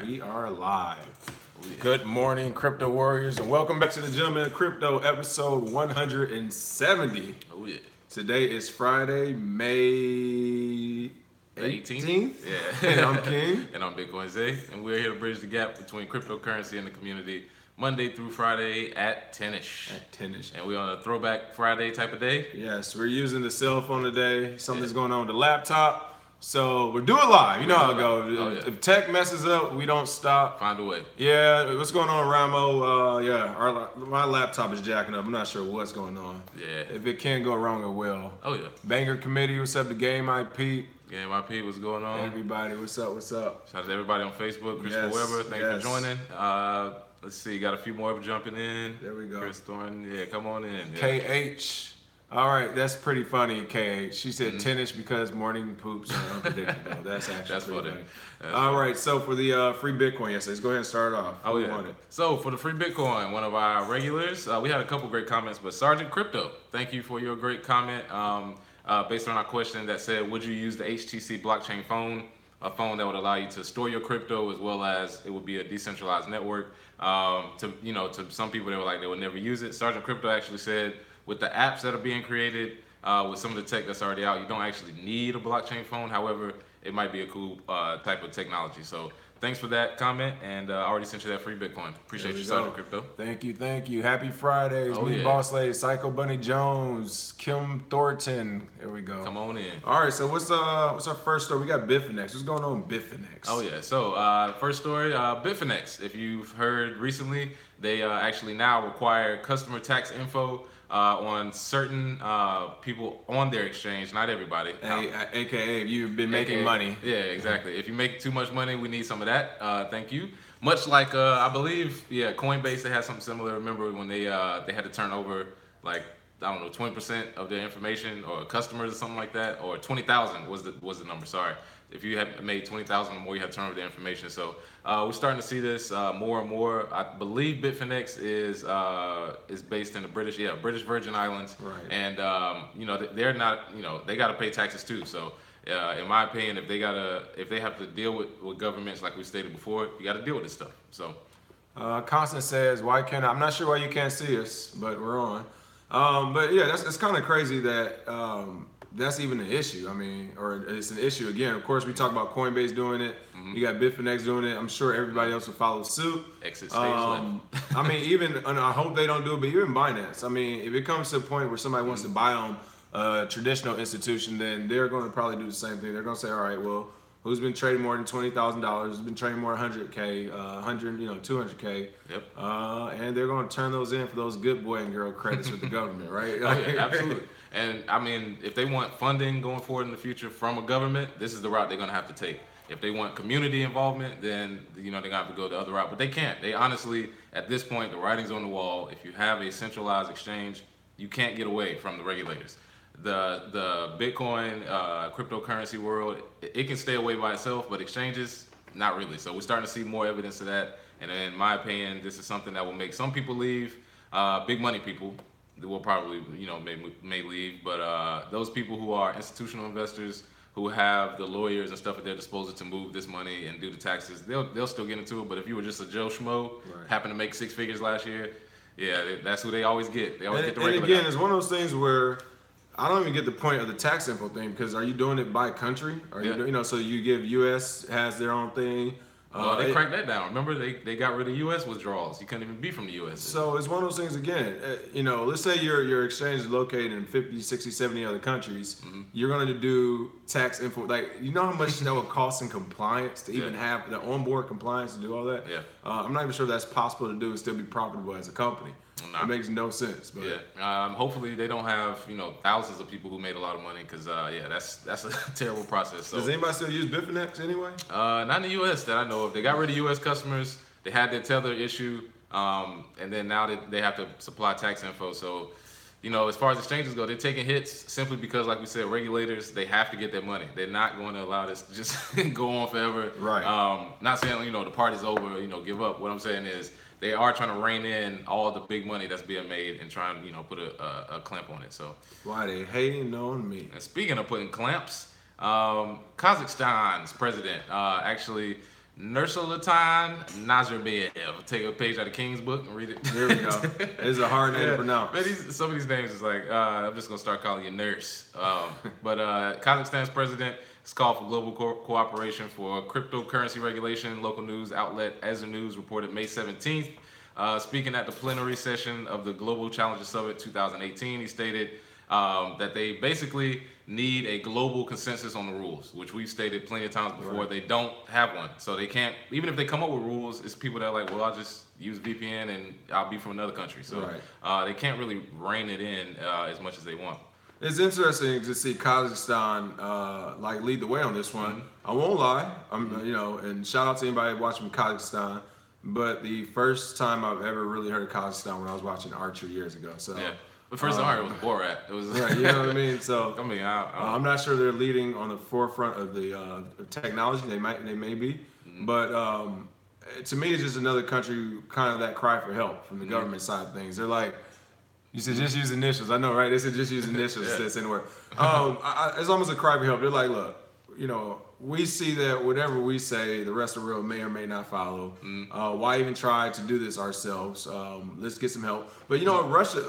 We are live. Good morning, crypto warriors, and welcome back to the Gentleman of Crypto, episode 170. Oh yeah. Today is Friday, May 18th. Yeah. And I'm King. And I'm Bitcoin Zay. And we're here to bridge the gap between cryptocurrency and the community Monday through Friday at 10ish. At 10ish. And we're on a throwback Friday type of day. Yes, we're using the cell phone today. Something's going on with the laptop. So we're doing live. You know how it goes. Oh, yeah. If tech messes up, we don't stop. Find a way. Yeah, what's going on, Ramo? My laptop is jacking up. I'm not sure what's going on. Yeah. If it can go wrong, it will. Oh yeah. Banger Committee, what's up? The Game IP. Game IP, what's going on? Everybody, what's up? What's up? Shout out to everybody on Facebook. Christopher Weber, thanks for joining. Let's see, got a few more jumping in. There we go. Chris Thornton, yeah, come on in. Yeah. KH. All right, that's pretty funny, KH. She said 10ish because morning poops are unpredictable. That's actually That's funny. All right, so for the free Bitcoin, yes, let's go ahead and start off. Oh yeah. So for the free Bitcoin, one of our regulars, we had a couple great comments, but Sergeant Crypto, thank you for your great comment. Based on our question that said, would you use the HTC blockchain phone, a phone that would allow you to store your crypto as well as it would be a decentralized network? To some people, they were like they would never use it. Sergeant Crypto actually said, with the apps that are being created, with some of the tech that's already out, you don't actually need a blockchain phone. However, it might be a cool type of technology. So thanks for that comment, and I already sent you that free Bitcoin. Appreciate you, Sergeant Crypto. Thank you. Happy Fridays. Me, Boss Lady, Psycho Bunny Jones, Kim Thornton. There we go. Come on in. All right, so what's our first story? We got Bitfinex. What's going on with Bitfinex? Oh yeah. So first story, Bitfinex. If you've heard recently, they actually now require customer tax info on certain people on their exchange, not everybody. AKA, if you've been making money. Yeah, exactly. If you make too much money, we need some of that. Thank you. Much like I believe, Coinbase, they had something similar. Remember when they had to turn over like 20% of their information or customers or something like that, or 20,000 was the number. Sorry. If you have made 20,000 or more, you have to turn over the information. So we're starting to see this more and more. I believe Bitfinex is based in the British Virgin Islands, right. And they're not, they got to pay taxes too. So in my opinion, if they have to deal with governments like we stated before, you got to deal with this stuff. So Constant says, why can't I'm not sure why you can't see us, but we're on. But yeah, it's kind of crazy that. That's even an issue. I mean, or it's an issue again. Of course, we talk about Coinbase doing it. Mm-hmm. You got Bitfinex doing it. I'm sure everybody else will follow suit. Exit stage left. I mean, and I hope they don't do it, but even Binance. I mean, if it comes to a point where somebody wants to buy on a traditional institution, then they're going to probably do the same thing. They're going to say, all right, well, who's been trading more than $20,000? Who's been trading more than 100K, 200K? Yep. And they're going to turn those in for those good boy and girl credits with the government, right? Yeah, absolutely. And I mean, if they want funding going forward in the future from a government, this is the route they're going to have to take. If they want community involvement, then they're going to have to go the other route. But they can't. They honestly, at this point, the writing's on the wall. If you have a centralized exchange, you can't get away from the regulators. The Bitcoin cryptocurrency world, it can stay away by itself, but exchanges, not really. So we're starting to see more evidence of that. And in my opinion, this is something that will make some people leave, big money people. Will probably, may leave, but those people who are institutional investors who have the lawyers and stuff at their disposal to move this money and do the taxes, they'll still get into it. But if you were just a Joe Schmo, happened to make 6 figures last year, that's who they always get. They always get the regular. And again, it's one of those things where I don't even get the point of the tax info thing, because are you doing it by country? Are you so you give U.S. has their own thing. Well, they cracked that down. Remember, they got rid of U.S. withdrawals. You couldn't even be from the U.S. So it's one of those things, again, let's say your exchange is located in 50, 60, 70 other countries. Mm-hmm. You're going to do tax info. Like, you know how much that would cost in compliance to even have the onboard compliance to do all that? Yeah. I'm not even sure that's possible to do and still be profitable as a company. It makes no sense. But hopefully they don't have thousands of people who made a lot of money, because that's a terrible process. So, does anybody still use Bitfinex anyway? Not in the U.S. that I know of. They got rid of U.S. customers. They had their tether issue, and then now they have to supply tax info. So, as far as exchanges go, they're taking hits simply because, like we said, regulators, they have to get their money. They're not going to allow this to just go on forever. Right. Not saying the party's over. Give up. What I'm saying is, they are trying to rein in all the big money that's being made and trying to, put a clamp on it. So why they hating on me? And speaking of putting clamps, Kazakhstan's president actually Nursultan Nazarbayev. Take a page out of King's book and read it. There we go. It's a hard name to pronounce. Man, some of these names is like, I'm just going to start calling you Nurse. But Kazakhstan's president has called for global cooperation for cryptocurrency regulation. Local news outlet Ezra News reported May 17th. Speaking at the plenary session of the Global Challenger Summit 2018, he stated that they basically need a global consensus on the rules, which we've stated plenty of times before. Right. They don't have one. So they can't, even if they come up with rules, it's people that are like, well, I'll just use VPN and I'll be from another country. So they can't really rein it in as much as they want. It's interesting to see Kazakhstan like lead the way on this one. Mm-hmm. I won't lie, and shout out to anybody watching Kazakhstan. But the first time I've ever really heard of Kazakhstan when I was watching Archer years ago. So yeah. The first time I heard it was Borat. It was right, you know what I mean. So I mean, I'm not sure they're leading on the forefront of the technology. They may be, but to me, it's just another country kind of that cry for help from the government side of things. They're like, you said just use initials. I know, right? They said just use initials. That's anywhere. It's almost a cry for help. They're like, look, we see that whatever we say, the rest of the world may or may not follow. Why even try to do this ourselves? Let's get some help. But Russia,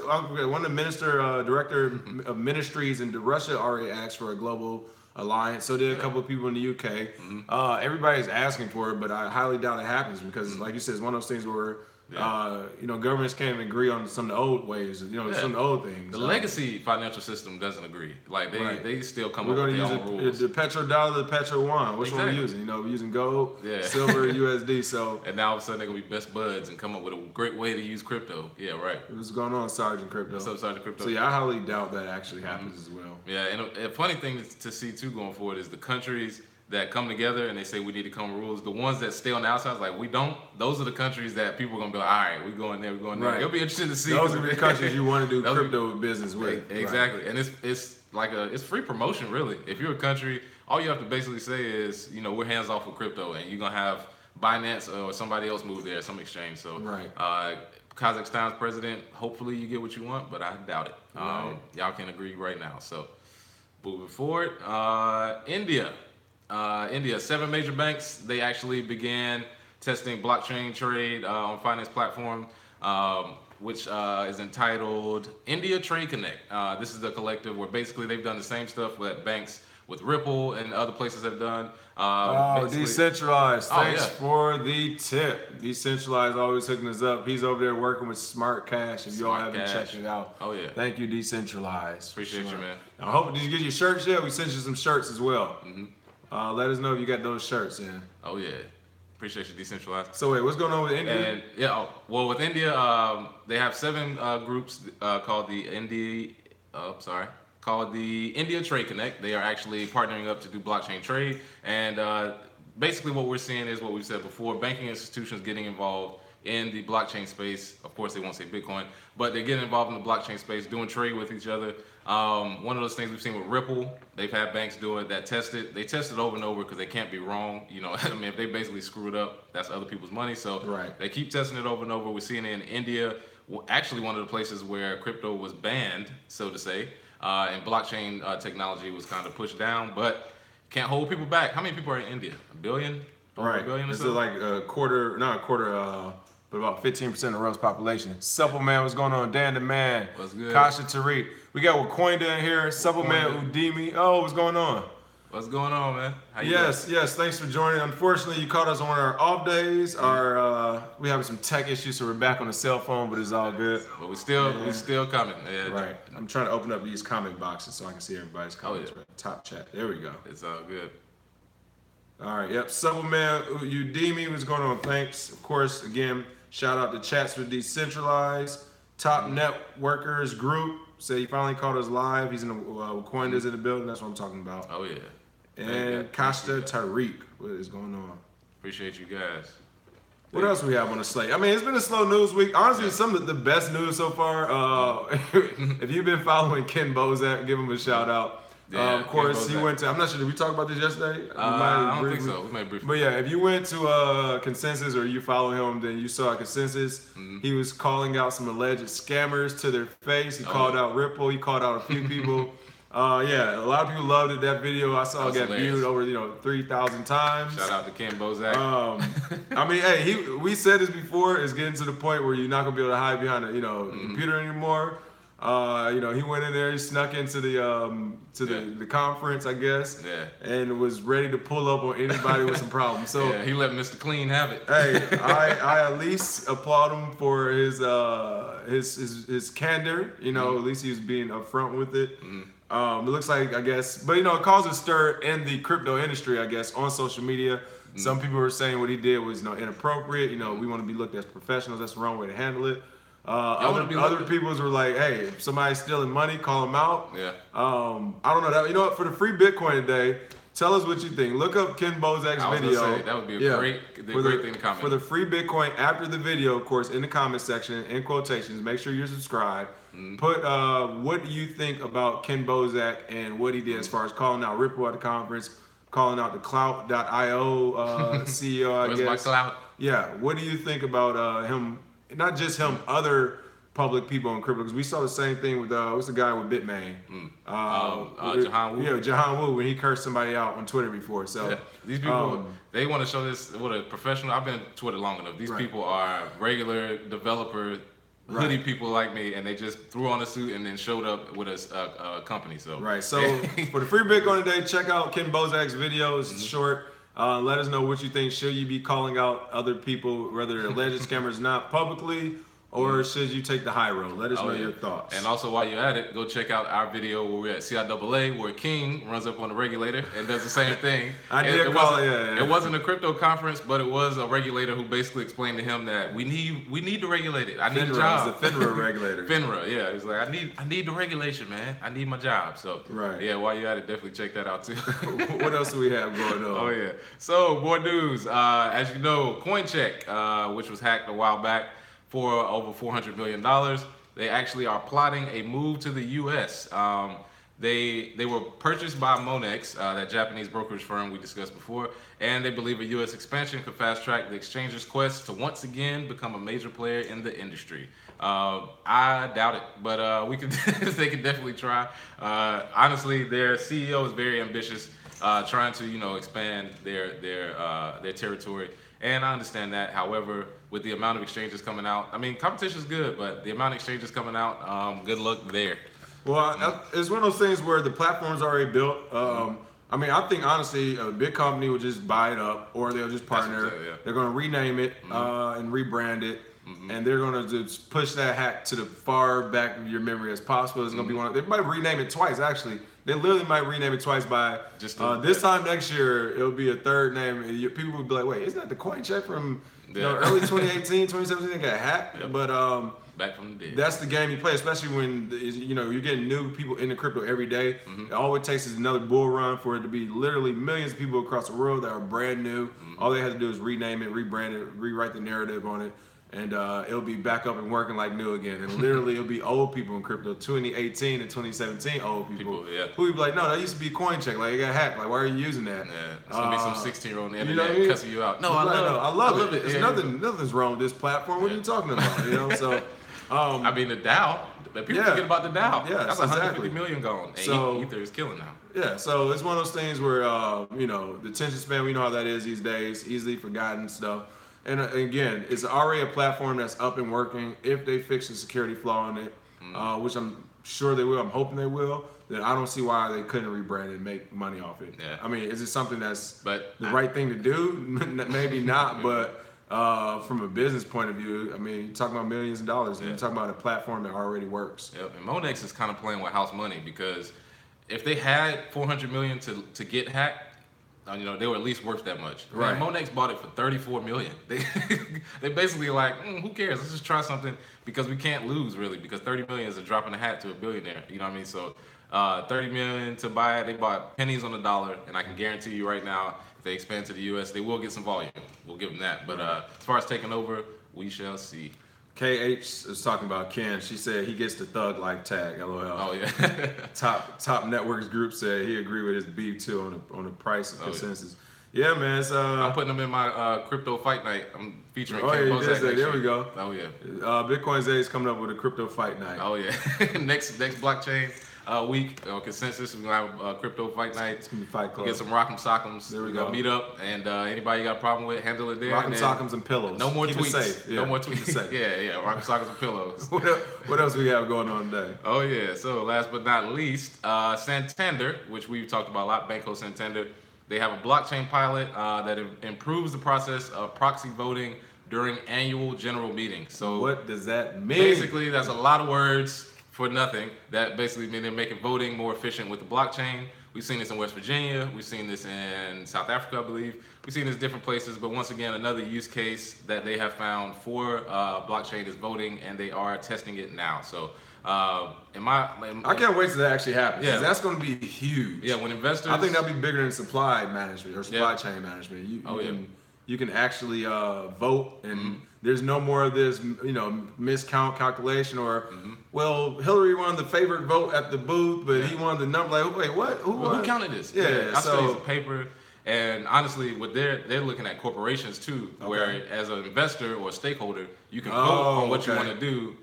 one of the director of ministries in Russia already asked for a global alliance. So did a couple of people in the UK. Everybody's asking for it, but I highly doubt it happens because, like you said, it's one of those things where governments can't even agree on some of the old ways, some of the old things. The legacy financial system doesn't agree. Like they still come up with their own rules. The petrodollar, the petro-yuan. Which one are we using? We're using gold, silver, USD. So and now all of a sudden they're gonna be best buds and come up with a great way to use crypto. Yeah, right. What's going on, Sergeant Crypto? What's up, Sergeant Crypto? So I highly doubt that actually happens as well. Yeah, and a funny thing to see too going forward is the countries that come together and they say we need to come with rules. The ones that stay on the outside, like we don't. Those are the countries that people are gonna be like, all right, we're going there, we're going there. Right. It'll be interesting to see. Those are the countries you want to do crypto business with. Exactly, and it's like it's free promotion really. If you're a country, all you have to basically say is, we're hands off with crypto, and you're gonna have Binance or somebody else move there, some exchange. So Kazakhstan's president, hopefully you get what you want, but I doubt it. Y'all can agree right now. So moving forward, India. 7 major banks, they actually began testing blockchain trade on finance platform, which is entitled India Trade Connect. This is the collective where basically they've done the same stuff that banks with Ripple and other places have done. Decentralized. Thanks for the tip. Decentralized always hooking us up. He's over there working with Smart Cash. If y'all haven't checked it out, thank you, Decentralized. Appreciate you, man. I hope, did you get your shirts yet? We sent you some shirts as well. Let us know if you got those shirts in. Oh yeah, appreciate you, Decentralized. So wait, what's going on with India? And with India, they have 7 groups called the India Trade Connect. They are actually partnering up to do blockchain trade, and basically what we're seeing is what we've said before: banking institutions getting involved in the blockchain space. Of course, they won't say Bitcoin, but they're getting involved in the blockchain space, doing trade with each other. One of those things we've seen with Ripple, they've had banks do it that test it. They test it over and over because they can't be wrong. If they basically screw it up, that's other people's money. So they keep testing it over and over. We're seeing it in India, actually one of the places where crypto was banned, so to say, and blockchain technology was kind of pushed down, but can't hold people back. How many people are in India? A billion? Right. A billion or this so? is like but about 15% of the world's population. Supple Man, what's going on? Dan the Man. What's good? Kasha Tariq. We got Wakoinda in here. Supple Man Udemy. Oh, what's going on? What's going on, man? How you doing? Thanks for joining. Unfortunately, you caught us on our off days. We having some tech issues, so we're back on the cell phone, but it's all good. But we still coming. Yeah. Right. I'm trying to open up these comment boxes so I can see everybody's comments. Top chat. There we go. It's all good. All right. Yep. Supple Man Udemy. What's going on? Thanks. Of course, again, shout out to Chats with Decentralized. Top Networkers Group. Say he finally caught us live. He's in the Wakoinda's in the building. That's what I'm talking about. Oh yeah. And Kashta Tariq. What is going on? Appreciate you guys. What else we have on the slate? I mean, it's been a slow news week. Honestly, some of the best news so far. If you've been following Ken Bozak, give him a shout out. Of course, he went to, I'm not sure, did we talk about this yesterday? I don't think so. We might briefly. But yeah, if you went to Consensus or you follow him, then you saw a Consensus. He was calling out some alleged scammers to their face. He called out Ripple. He called out a few people. Yeah, a lot of people loved it. That video I saw get viewed over 3,000 times. Shout out to Ken Bozak. I mean, hey, we said this before. It's getting to the point where you're not gonna be able to hide behind a computer anymore. He went in there, he snuck into the conference, I guess, and was ready to pull up on anybody with some problems. So he let Mr. Clean have it. Hey, I at least applaud him for his candor. At least he was being upfront with it. It looks like, I guess, but it caused a stir in the crypto industry, I guess, on social media. Some people were saying what he did was inappropriate. We want to be looked at as professionals. That's the wrong way to handle it. Other people were like, hey, if somebody's stealing money, call them out. Yeah. I don't know. You know what? For the free Bitcoin today, tell us what you think. Look up Ken Bozak's video. Say, that would be a great thing to comment. For the free Bitcoin after the video, of course, in the comment section, in quotations, make sure you're subscribed. Put what do you think about Ken Bozak and what he did as far as calling out Ripple at the conference, calling out the Clout.io CEO, I Where's guess. my clout? Yeah. What do you think about him? Not just him, other public people in crypto, because we saw the same thing with what's the guy with Bitmain? Jahan Wu. Yeah, Jahan Wu, when he cursed somebody out on Twitter before. So these people, they want to show this what a professional. I've been Twitter long enough. These people are regular developer hoodie people like me, and they just threw on a suit and then showed up with a company. So So for the free Bitcoin today, check out Ken Bozak's video. It's short. Let us know what you think. Should you be calling out other people, whether they're alleged scammers, not publicly, or should you take the high road? Let us know your thoughts. And also, while you're at it, go check out our video where we're at CIAA, where King runs up on the regulator and does the same thing. It wasn't a crypto conference, but it was a regulator who basically explained to him that we need to regulate it. I need a job. It's the FINRA regulator. FINRA, yeah. He's like, I need the regulation, man. I need my job. So yeah, while you're at it, definitely check that out too. What else do we have going on? Oh yeah. So more news. As you know, Coincheck, which was hacked a while back, for over $400 million. They actually are plotting a move to the U.S. They were purchased by Monex, that Japanese brokerage firm we discussed before, and they believe a U.S. expansion could fast-track the exchange's quest to once again become a major player in the industry. I doubt it, but they could definitely try. Honestly, their CEO is very ambitious, trying to expand their territory. And I understand that. However, with the amount of exchanges coming out, I mean, competition is good, but the amount of exchanges coming out, good luck there. Well, it's one of those things where the platform's already built. I mean, I think honestly, a big company will just buy it up, or they'll just partner. They're going to rename it and rebrand it, and they're going to just push that hack to the far back of your memory as possible. It's going to be one. They might rename it twice, actually. They literally might rename it twice by this time next year. It'll be a third name. And people will be like, "Wait, isn't that the Coincheck from early 2018, 2017? They got hacked." Yep. But back from the dead. That's the game you play, especially when you're getting new people into crypto every day. All it takes is another bull run for it to be literally millions of people across the world that are brand new. All they have to do is rename it, rebrand it, rewrite the narrative on it. And it'll be back up and working like new again. And literally, it'll be old people in crypto, 2018 and 2017 old people who would be like, no, that used to be Coincheck. Like, it got hacked. Like, why are you using that? Yeah, it's going to be some 16-year-old on the internet cussing you out. No, I love it. There's nothing's wrong with this platform. What are you talking about? So... I mean, the DAO. People forget about the DAO. Yeah, that's 150 million gone. And so, Ether is killing now. Yeah, so it's one of those things where, the attention span, we know how that is these days, easily forgotten stuff. And again, it's already a platform that's up and working. If they fix the security flaw in it, which I'm sure they will, I'm hoping they will, then I don't see why they couldn't rebrand it and make money off it. Yeah. I mean, is it something that's the right thing to do? Maybe not, but from a business point of view, I mean, you're talking about millions of dollars, and you're talking about a platform that already works. Yep. And Monex is kind of playing with house money, because if they had $400 million to get hacked, they were at least worth that much. Right. Monex bought it for $34 million. They basically like, who cares? Let's just try something, because we can't lose really, because $30 million is a drop in the hat to a billionaire. You know what I mean? So $30 million to buy it. They bought pennies on the dollar, and I can guarantee you right now, if they expand to the U.S., they will get some volume. We'll give them that. But as far as taking over, we shall see. KH was talking about Ken. She said he gets the thug life tag. LOL. Oh yeah. top networks group said he agreed with his beef too on the price consensus. Yeah, man. I'm putting them in my crypto fight night. I'm featuring Ken Bozak. There we go. Oh yeah. Bitcoin Zay is coming up with a crypto fight night. Oh yeah. next blockchain. week or consensus. We're gonna have crypto fight night. It's gonna be Fight Club. Get some rock'em sock'ems. There we We're gonna go. meet up, and anybody got a problem with, handle it there. Rock'em sock'ems and pillows. No more Keep tweets. It safe. Yeah. No more Keep tweets. it safe. Yeah, rock'em sock'ems and pillows. What else we have going on today? Oh yeah. So last but not least, Santander, which we've talked about a lot, Banco Santander. They have a blockchain pilot that improves the process of proxy voting during annual general meetings. So what does that mean? Basically, that's a lot of words for nothing. That basically means they're making voting more efficient with the blockchain. We've seen this in West Virginia. We've seen this in South Africa, I believe. We've seen this in different places. But once again, another use case that they have found for blockchain is voting, and they are testing it now. So I can't wait till that actually happens. Yeah, that's going to be huge. Yeah, when investors, I think that'll be bigger than supply management or supply chain management. You can actually vote, and there's no more of this, miscount calculation or, well, Hillary won the favorite vote at the booth, but he won the number. Like, wait, what? Who counted this? Yeah, I studied the paper. And honestly, what they're looking at corporations too, where as an investor or a stakeholder, you can vote on what you want to do,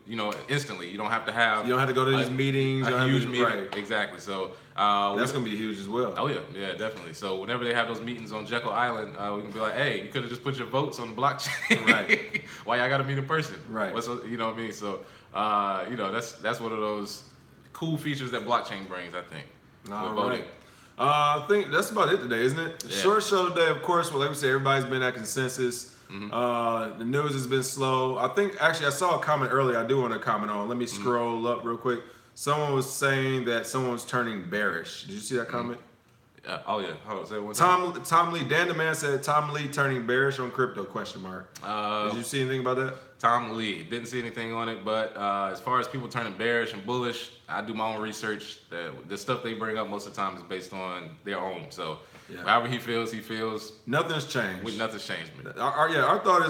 instantly. You don't have to have. You don't have to go to these meetings. A huge meeting, right. Exactly. So that's gonna be huge as well. Oh yeah, definitely. So whenever they have those meetings on Jekyll Island, we can be like, hey, you could have just put your votes on the blockchain. Right. Why y'all got to meet in person? Right. You know what I mean? So that's one of those cool features that blockchain brings, I think. All right. I think that's about it today, isn't it? Yeah. Short show today, of course. Well, like we said, everybody's been at consensus. The news has been slow. I think, actually, I saw a comment earlier I do want to comment on. Let me scroll up real quick. Someone was saying that someone was turning bearish. Did you see that comment? Oh, yeah. Hold on. Say it one time. Tom Lee, Dan the Man said Tom Lee turning bearish on crypto, question mark. Did you see anything about that? Tom Lee. Didn't see anything on it, but as far as people turning bearish and bullish, I do my own research. The stuff they bring up most of the time is based on their own. So however he feels. Nothing's changed. Nothing's changed. Our thought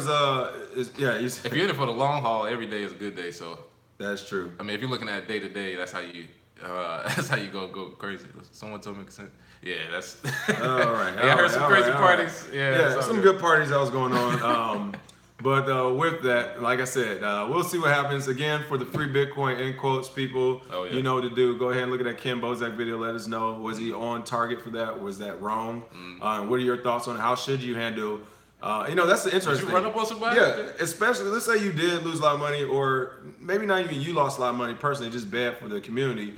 is if you're in it for the long haul, every day is a good day. So that's true. I mean, if you're looking at day to day, that's how you go crazy. Someone told me consent. Yeah, that's. All right. I heard some crazy parties. Right. Yeah, some good parties that was going on. But with that, like I said, we'll see what happens. Again, for the free Bitcoin in quotes, people, you know what to do. Go ahead and look at that Ken Bozak video. Let us know. Was he on target for that? Was that wrong? What are your thoughts on it? How should you handle? That's the interesting. Did you run up on somebody? Yeah, especially let's say you did lose a lot of money, or maybe not even you lost a lot of money personally, just bad for the community.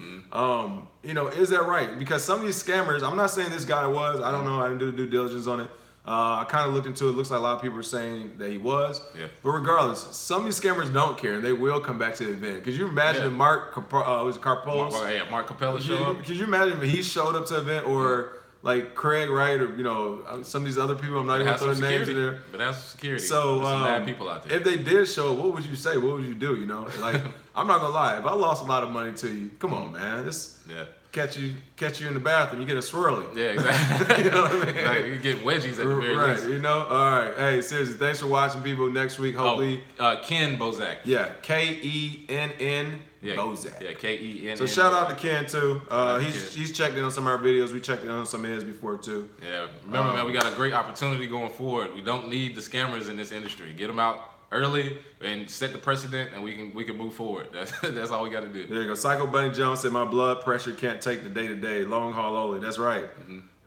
Is that right? Because some of these scammers, I'm not saying this guy was. I don't know. I didn't do the due diligence on it. I kind of looked into it. Looks like a lot of people are saying that he was. Yeah. But regardless, some of these scammers don't care, and they will come back to the event. Could you imagine if Mark Carpos? Mark Capella showed up. Could you imagine if he showed up to the event, or like Craig Wright, or some of these other people? I'm not even gonna throw their names in there. But that's security. So some bad people out there. If they did show up, what would you say? What would you do? Like I'm not gonna lie. If I lost a lot of money to you, come on, man. Catch you in the bathroom, you get a swirly. Yeah, exactly. You know what I mean? Like, you get wedgies at the very least. All right. Hey, seriously, thanks for watching, people. Next week, hopefully. Ken Bozak. Yeah, Kenn Bozak. Yeah, Kenn. So shout out to Ken too. He's checked in on some of our videos. We checked in on some of his before too. Yeah, remember, man, we got a great opportunity going forward. We don't need the scammers in this industry. Get them out early and set the precedent, and we can move forward. That's all we got to do. There you go. Psycho Bunny Jones said, "My blood pressure can't take the day-to-day, long haul only." That's right.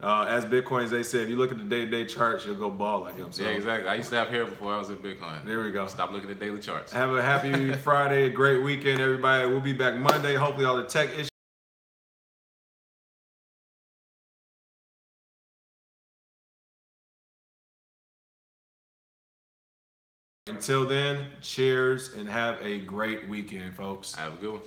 As Bitcoins, they said, if you look at the day-to-day charts, you'll go ball like him. So. Yeah, exactly. I used to have hair before I was in Bitcoin. There we go. Stop looking at daily charts. Have a happy Friday, a great weekend, everybody. We'll be back Monday. Hopefully all the tech issues. Until then, cheers and have a great weekend, folks. Have a good one.